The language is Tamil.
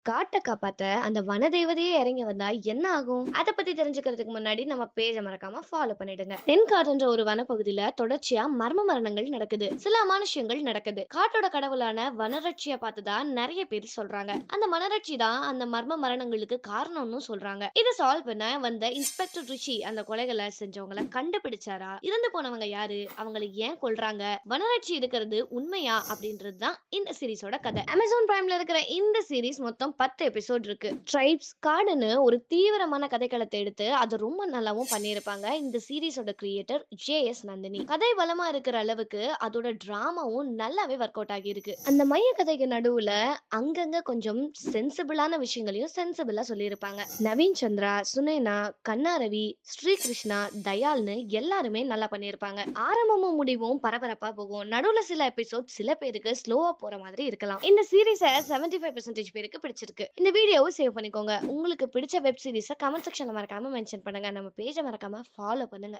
காட்ட காப்பாத்த அந்த வனதேவதையே இறங்கி வந்தா என்ன ஆகும்? அத பத்தி தெரிஞ்சுக்கிறதுக்கு முன்னாடி நம்ம பேஜ மறக்காம ஃபாலோ பண்ணிடுங்க. தென்காடுன்ற ஒரு வனப்பகுதியில தொடர்ச்சியா மர்ம மரணங்கள் நடக்குது. சில அமானுஷ்யங்கள் நடக்குது. காட்டோட கடவுளான வனரட்சிய பார்த்துதான் நிறைய பேர் சொல்றாங்க. அந்த வனரட்சி தான் அந்த மர்ம மரணங்களுக்கு காரணம்னு சொல்றாங்க. இத சால்வ் பண்ண வந்த இன்ஸ்பெக்டர் ரிஷி அந்த கொலைகளை செஞ்சவங்கள கண்டுபிடிச்சாரா? இறந்து போனவங்க யாரு? அவங்களை ஏன் கொல்றாங்க? வனரட்சி இருக்கிறது உண்மையா? அப்படின்றது தான் இந்த சீரிஸோட கதை. அமேசான் பிரைம்ல இருக்கிற இந்த சீரிஸ் மொத்தம் 10 எபிசோட் இருக்கு. ட்ரைப்ஸ் காடுன்னு ஒரு தீவிரமான கதைக்களத்தை எடுத்து அதை ரொம்ப நல்லாவும் பண்ணியிருப்பாங்க இந்த சீரிஸோட கிரியேட்டர் ஜே.எஸ். நந்தினி. கதை வளமா இருக்கிற அளவுக்கு அதோட டிராமாவும் நல்லாவே ஒர்க் அவுட் ஆகியிருக்கு. அந்த மைய கதைக்கு நடுவுல அங்கங்க கொஞ்சம் சென்சிபிளான விஷயங்களையும் சென்சிபிளா சொல்லியிருப்பாங்க. நவீன் சந்திரா, சுனேனா, கண்ணா ரவி, ஸ்ரீ கிருஷ்ணா, தயால்னு எல்லாருமே நல்லா பண்ணியிருப்பாங்க. ஆரம்பமும் முடிவும் பரபரப்பா போகும். நடுவுல சில எபிசோட் சில பேருக்கு ஸ்லோவா போற மாதிரி இருக்கலாம். இந்த சீரிஸ 75% பேருக்கு பிடிச்சிருக்கு. இந்த வீடியோவை சேவ் பண்ணிக்கோங்க. உங்களுக்கு பிடிச்ச வெப் சீரிஸ கமெண்ட் செக்ஷன்ல மறக்காம மென்ஷன் பண்ணுங்க. நம்ம பேஜ மறக்காம ஃபாலோ பண்ணுங்க.